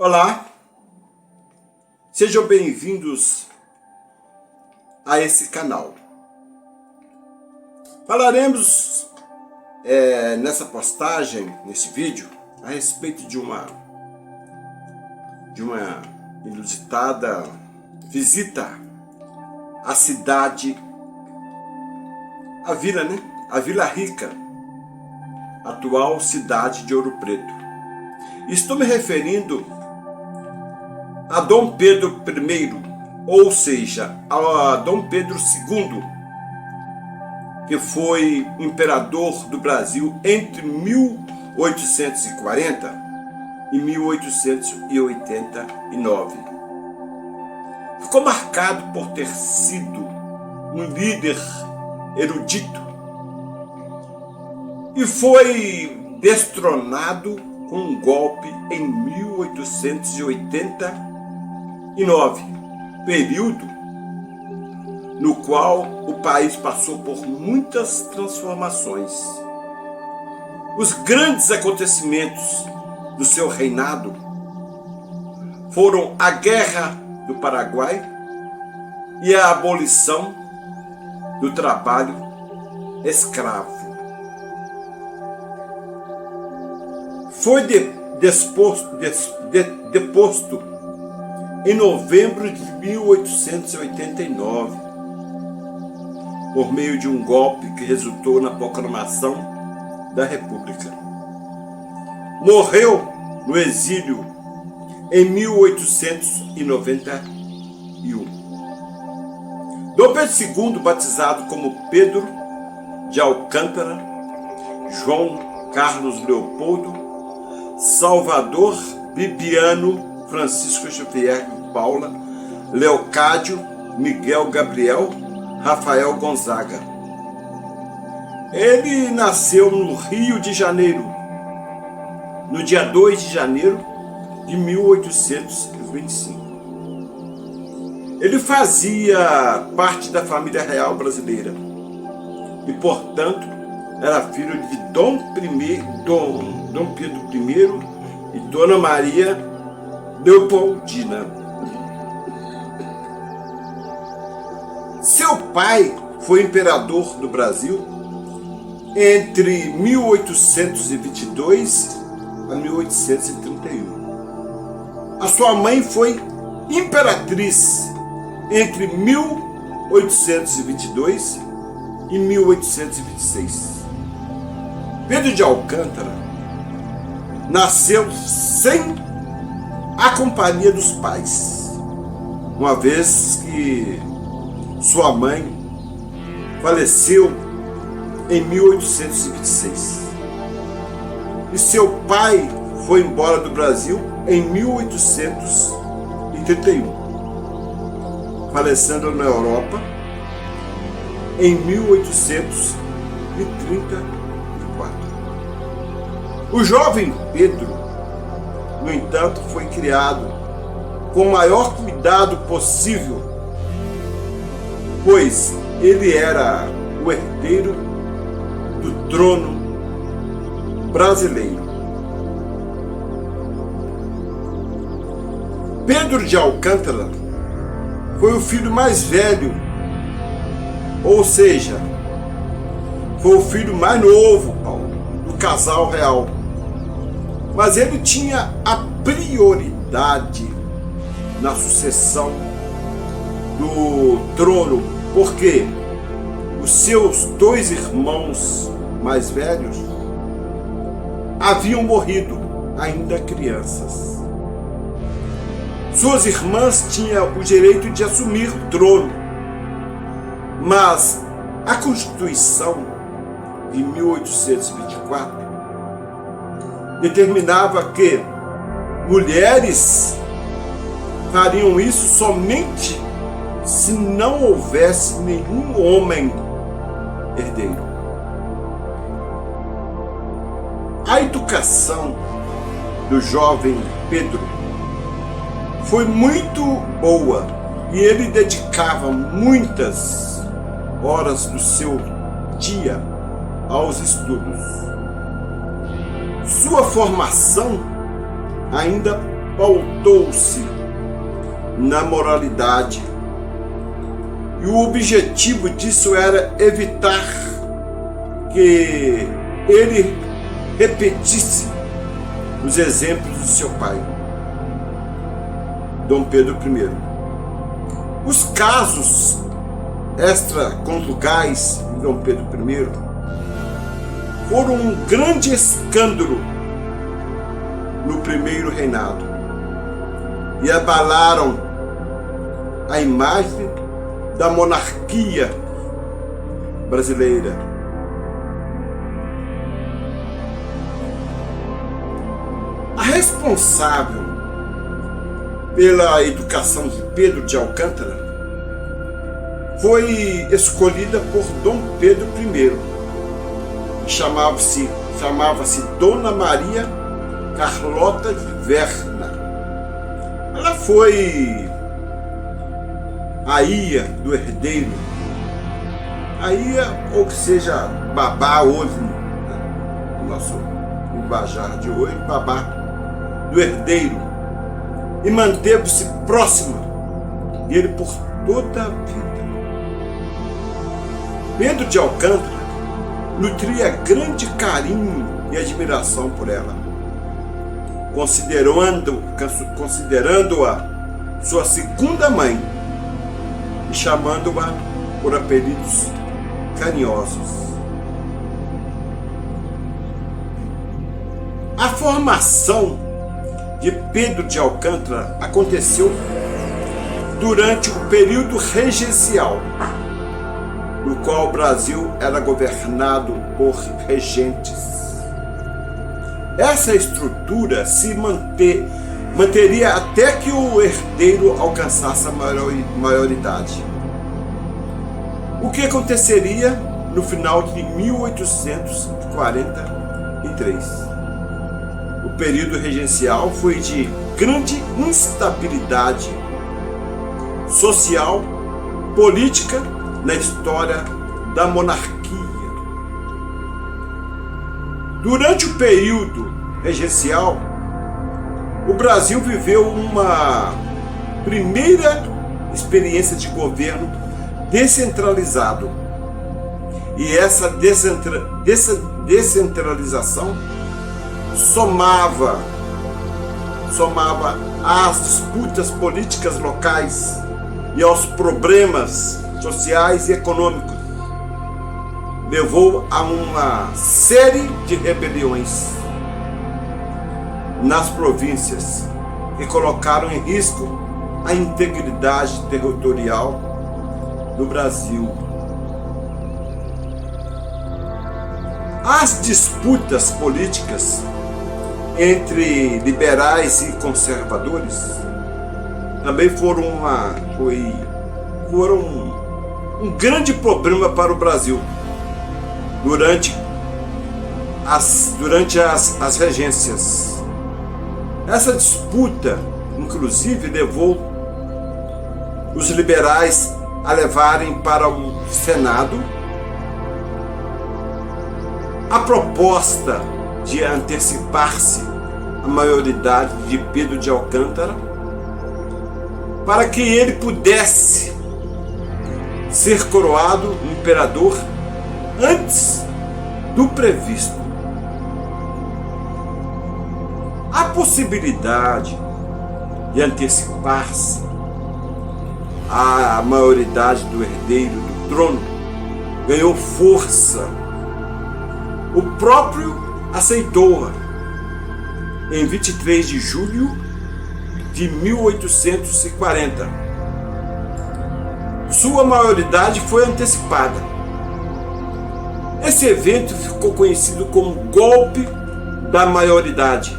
Olá, sejam bem-vindos a esse canal. Falaremos nessa postagem, nesse vídeo, a respeito de uma inusitada visita à cidade, à vila, a Vila Rica, atual cidade de Ouro Preto. Estou me referindo a Dom Pedro I, ou seja, a Dom Pedro II, que foi imperador do Brasil entre 1840 e 1889. Ficou marcado por ter sido um líder erudito e foi destronado com um golpe em 1889, período no qual o país passou por muitas transformações. Os grandes acontecimentos do seu reinado foram a Guerra do Paraguai e a abolição do trabalho escravo. Foi deposto em novembro de 1889, por meio de um golpe que resultou na proclamação da República. Morreu no exílio em 1891. Dom Pedro II, batizado como Pedro de Alcântara, João Carlos Leopoldo, Salvador Bibiano, Francisco Xavier Paula, Leocádio, Miguel Gabriel, Rafael Gonzaga. Ele nasceu no Rio de Janeiro, no dia 2 de janeiro de 1825. Ele fazia parte da família real brasileira e, portanto, era filho de Dom Pedro I e Dona Maria Leopoldina. Seu pai foi imperador do Brasil entre 1822 a 1831. A sua mãe foi imperatriz entre 1822 e 1826. Pedro de Alcântara nasceu sem a companhia dos pais, uma vez que sua mãe faleceu em 1826 e seu pai foi embora do Brasil em 1831, falecendo na Europa em 1834. O jovem Pedro, no entanto, foi criado com o maior cuidado possível, pois ele era o herdeiro do trono brasileiro. Pedro de Alcântara foi o filho mais velho, ou seja, foi o filho mais novo, do casal real. Mas ele tinha a prioridade na sucessão do trono, porque os seus dois irmãos mais velhos haviam morrido ainda crianças. Suas irmãs tinham o direito de assumir o trono, mas a Constituição de 1824 determinava que mulheres fariam isso somente se não houvesse nenhum homem herdeiro. A educação do jovem Pedro foi muito boa e ele dedicava muitas horas do seu dia aos estudos. Sua formação ainda pautou-se na moralidade. E o objetivo disso era evitar que ele repetisse os exemplos de seu pai, Dom Pedro I. Os casos extraconjugais de Dom Pedro I foram um grande escândalo no primeiro reinado e abalaram a imagem da monarquia brasileira. A responsável pela educação de Pedro de Alcântara foi escolhida por Dom Pedro I. Chamava-se Dona Maria Carlota de Verna. Ela foi a ia do herdeiro, a ia, ou que seja, babá hoje, no nosso linguajar de hoje, babá do herdeiro, e manteve-se próxima dele por toda a vida. Pedro de Alcântara nutria grande carinho e admiração por ela, considerando-a sua segunda mãe e chamando-a por apelidos carinhosos. A formação de Pedro de Alcântara aconteceu durante o período regencial, no qual o Brasil era governado por regentes. Essa estrutura se manteria até que o herdeiro alcançasse a maioridade. O que aconteceria no final de 1843? O período regencial foi de grande instabilidade social, política na história da monarquia. Durante o período regencial, o Brasil viveu uma primeira experiência de governo descentralizado. E essa descentralização somava às disputas políticas locais e aos problemas sociais e econômicos. Levou a uma série de rebeliões nas províncias que colocaram em risco a integridade territorial do Brasil. As disputas políticas entre liberais e conservadores também foram um grande problema para o Brasil durante as regências. Essa disputa, inclusive, levou os liberais a levarem para o Senado a proposta de antecipar-se a maioridade de Pedro de Alcântara para que ele pudesse ser coroado imperador antes do previsto. A possibilidade de antecipar-se a maioridade do herdeiro do trono ganhou força. O próprio aceitou-a em 23 de julho de 1840. Sua maioridade foi antecipada. Esse evento ficou conhecido como golpe da maioridade.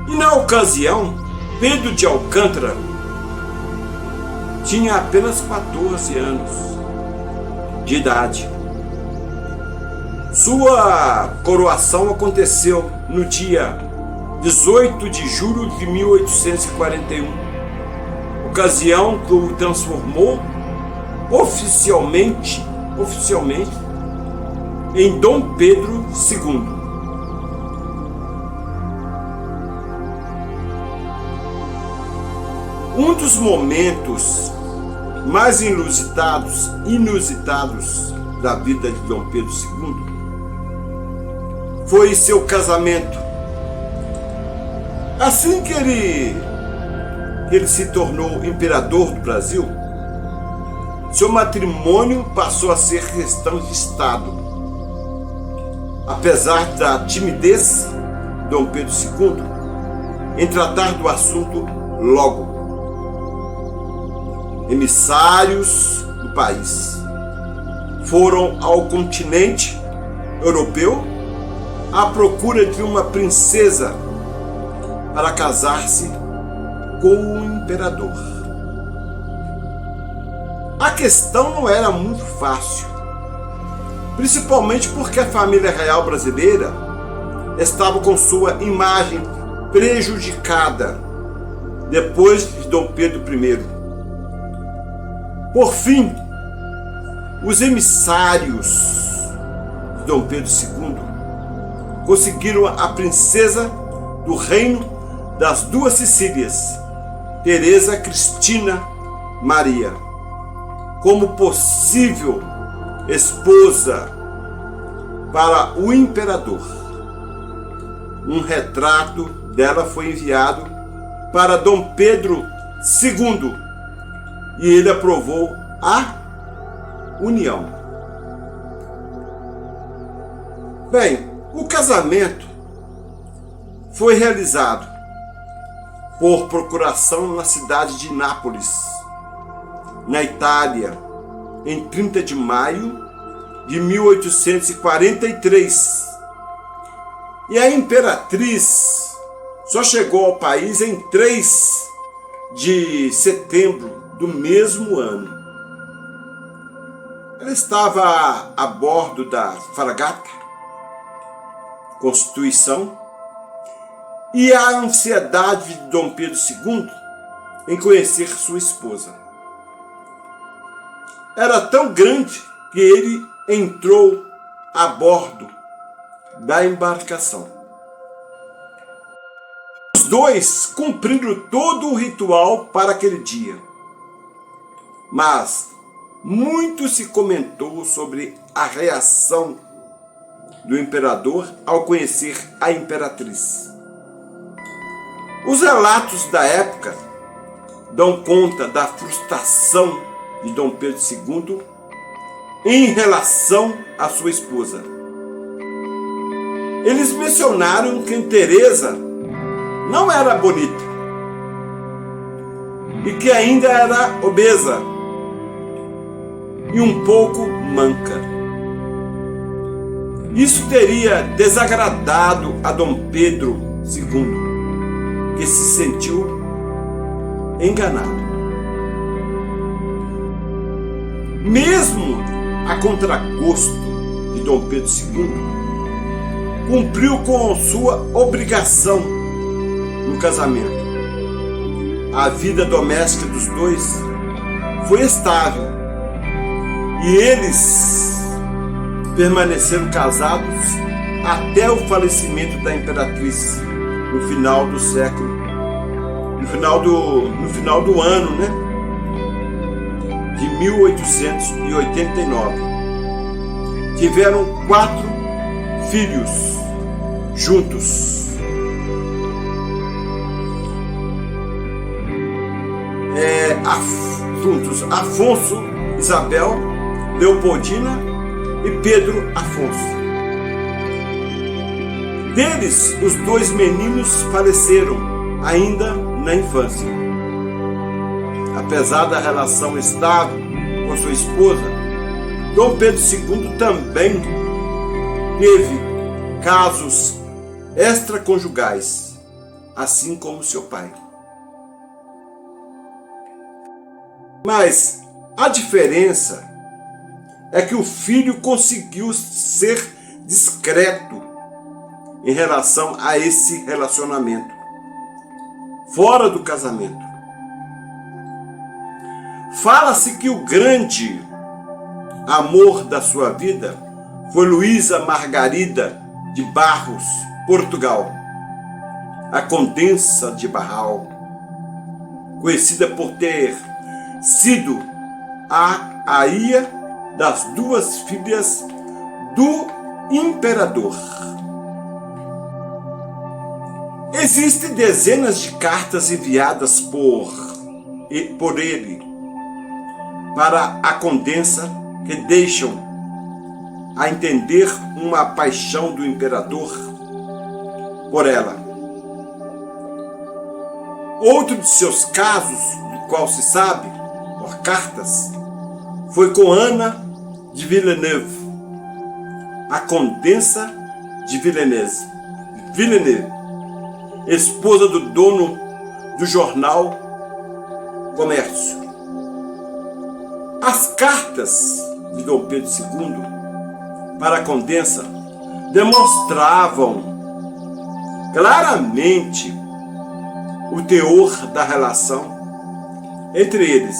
E na ocasião, Pedro de Alcântara tinha apenas 14 anos de idade. Sua coroação aconteceu no dia 18 de julho de 1841, ocasião que o transformou oficialmente em Dom Pedro II. Um dos momentos mais inusitados da vida de Dom Pedro II foi seu casamento. Assim que ele se tornou imperador do Brasil, seu matrimônio passou a ser questão de Estado. Apesar da timidez de Dom Pedro II em tratar do assunto logo. Emissários do país foram ao continente europeu à procura de uma princesa para casar-se com o imperador. A questão não era muito fácil, principalmente porque a família real brasileira estava com sua imagem prejudicada depois de Dom Pedro I. Por fim, os emissários de Dom Pedro II conseguiram a princesa do reino das duas Sicílias, Teresa Cristina Maria, como possível esposa para o imperador. Um retrato dela foi enviado para Dom Pedro II e ele aprovou a união. Bem, o casamento foi realizado por procuração na cidade de Nápoles, na Itália, em 30 de maio de 1843. E a imperatriz só chegou ao país em 3 de setembro do mesmo ano. Ela estava a bordo da fragata Constituição e a ansiedade de Dom Pedro II em conhecer sua esposa era tão grande que ele entrou a bordo da embarcação. Os dois cumpriram todo o ritual para aquele dia, mas muito se comentou sobre a reação do imperador ao conhecer a imperatriz. Os relatos da época dão conta da frustração de Dom Pedro II em relação à sua esposa. Eles mencionaram que Teresa não era bonita e que ainda era obesa e um pouco manca. Isso teria desagradado a Dom Pedro II, que se sentiu enganado. Mesmo a contragosto de Dom Pedro II, cumpriu com sua obrigação no casamento. A vida doméstica dos dois foi estável e eles permaneceram casados até o falecimento da imperatriz no final do século, no final do ano, de 1889. Tiveram 4 filhos juntos. Afonso, Isabel, Leopoldina e Pedro Afonso. Deles, os 2 meninos faleceram ainda na infância. Apesar da relação estável com sua esposa, Dom Pedro II também teve casos extraconjugais, assim como seu pai. Mas a diferença é que o filho conseguiu ser discreto em relação a esse relacionamento, fora do casamento. Fala-se que o grande amor da sua vida foi Luísa Margarida de Barros, Portugal, a Condessa de Barral. conhecida por ter sido a aia das duas filhas do imperador. Existem dezenas de cartas enviadas por ele para a Condessa que deixam a entender uma paixão do imperador por ela. Outro de seus casos, do qual se sabe, por cartas, foi com Ana de Villeneuve, a Condessa de Villeneuve, esposa do dono do jornal Comércio. As cartas de Dom Pedro II para a Condessa demonstravam claramente o teor da relação entre eles.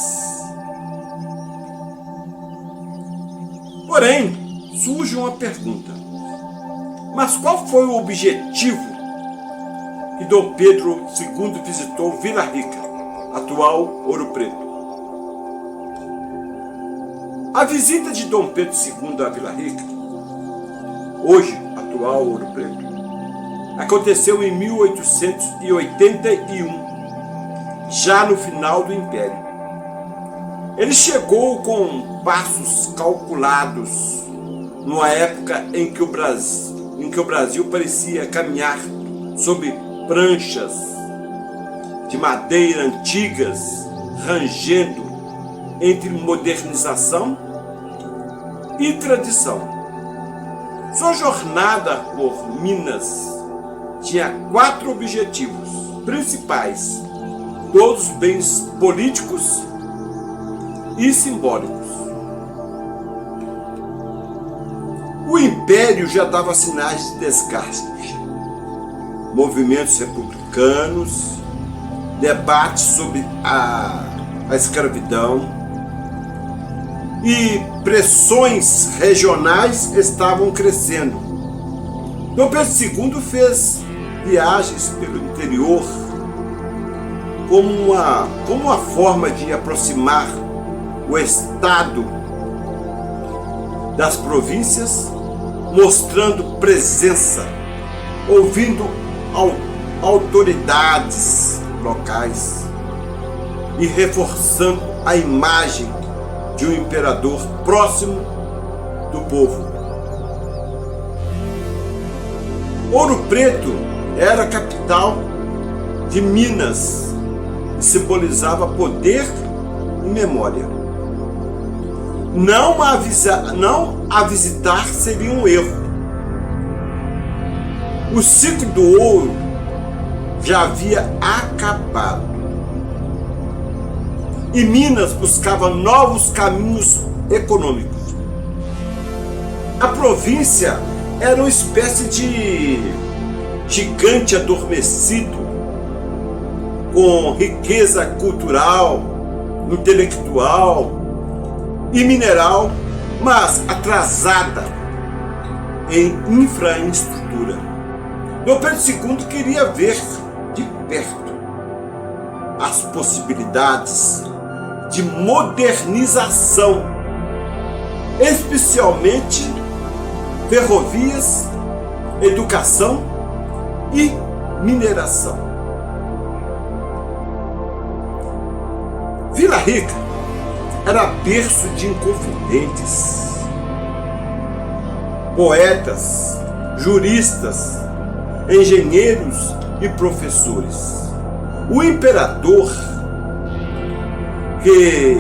Porém, surge uma pergunta: mas qual foi o objetivo que Dom Pedro II visitou Vila Rica, atual Ouro Preto? A visita de Dom Pedro II a Vila Rica, hoje atual Ouro Preto, aconteceu em 1881, já no final do Império. Ele chegou com passos calculados, numa época em que o Brasil parecia caminhar sobre pranchas de madeira antigas, rangendo entre modernização e tradição. Sua jornada por Minas tinha 4 objetivos principais, todos bens políticos e simbólicos. O Império já dava sinais de desgaste. Movimentos republicanos, debates sobre a escravidão e pressões regionais estavam crescendo. Dom Pedro II fez viagens pelo interior como uma forma de aproximar o Estado das províncias, mostrando presença, ouvindo autoridades locais e reforçando a imagem de um imperador próximo do povo. Ouro Preto era a capital de Minas e simbolizava poder e memória. Não a visitar seria um erro. O ciclo do ouro já havia acabado. E Minas buscava novos caminhos econômicos. A província era uma espécie de gigante adormecido, com riqueza cultural, intelectual e mineral, mas atrasada em infraestrutura. Dom Pedro II queria ver de perto as possibilidades de modernização, especialmente ferrovias, educação e mineração. Vila Rica era berço de inconfidentes, poetas, juristas, engenheiros e professores. O imperador, que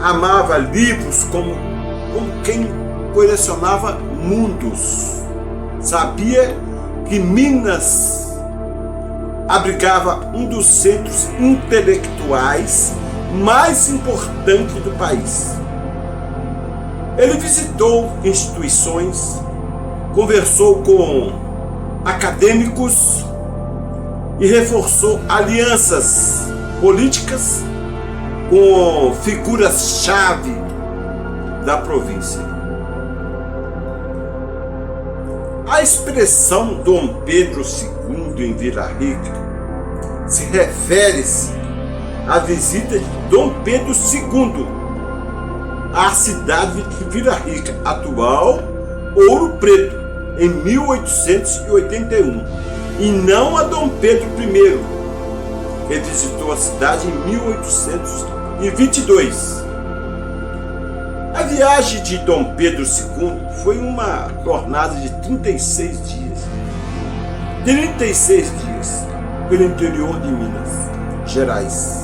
amava livros como quem colecionava mundos, sabia que Minas abrigava um dos centros intelectuais mais importantes do país. Ele visitou instituições, conversou com acadêmicos e reforçou alianças políticas com figuras-chave da província. A expressão Dom Pedro II em Vila Rica se refere a visita de Dom Pedro II à cidade de Vila Rica, atual Ouro Preto, em 1881, e não a Dom Pedro I, que visitou a cidade em 1822. A viagem de Dom Pedro II foi uma jornada de 36 dias. 36 dias pelo interior de Minas Gerais,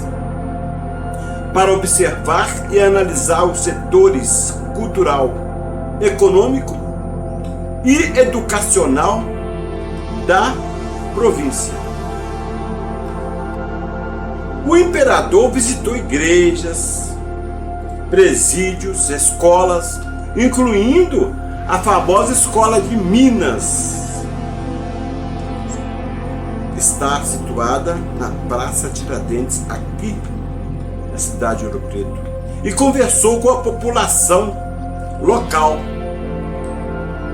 para observar e analisar os setores cultural, econômico e educacional da província. O imperador visitou igrejas, presídios, escolas, incluindo a famosa Escola de Minas. Está situada na Praça Tiradentes, aqui na cidade de Ouro Preto, e conversou com a população local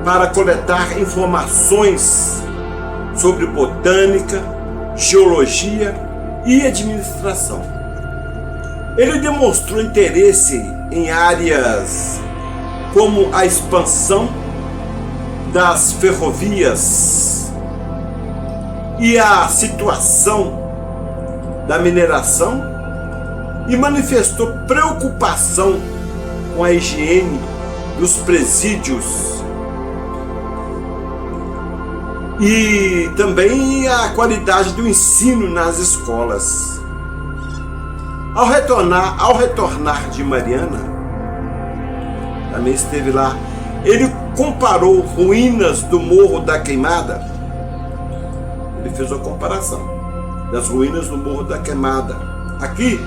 para coletar informações sobre botânica, geologia e administração. Ele demonstrou interesse em áreas como a expansão das ferrovias e a situação da mineração, e manifestou preocupação com a higiene dos presídios e também a qualidade do ensino nas escolas. Ao retornar de Mariana, também esteve lá, ele comparou ruínas do Morro da Queimada. Ele fez uma comparação das ruínas do Morro da Queimada, aqui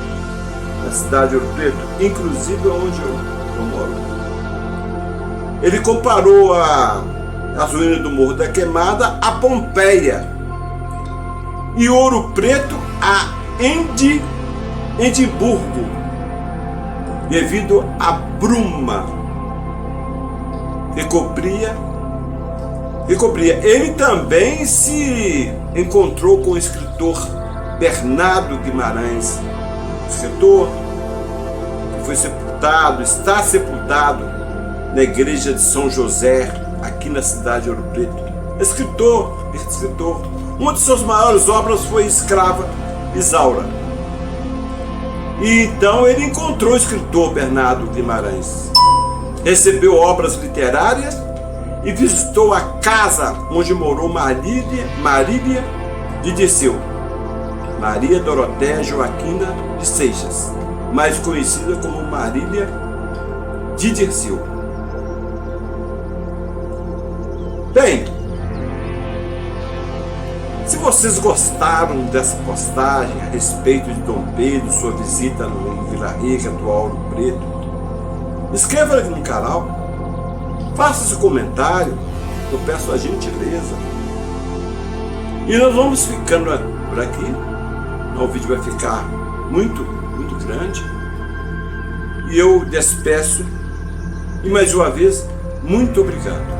na cidade de Ouro Preto, inclusive onde eu moro. Ele comparou as ruínas do Morro da Queimada a Pompeia e Ouro Preto a Edimburgo, devido à bruma que cobria. Ele também se encontrou com o escritor Bernardo Guimarães, escritor que foi sepultado, está sepultado na igreja de São José, aqui na cidade de Ouro Preto. Escritor, uma de suas maiores obras foi Escrava Isaura. E então ele encontrou o escritor Bernardo Guimarães, recebeu obras literárias e visitou a casa onde morou Marília de Dirceu, Maria Dorotéia Joaquina de Seixas, mais conhecida como Marília de Dirceu. Bem, se vocês gostaram dessa postagem a respeito de Dom Pedro, sua visita em Vila Rica, atual Ouro Preto, inscreva aqui no canal, faça seu comentário, eu peço a gentileza. E nós vamos ficando por aqui. O vídeo vai ficar muito grande. E eu despeço. E mais uma vez, muito obrigado.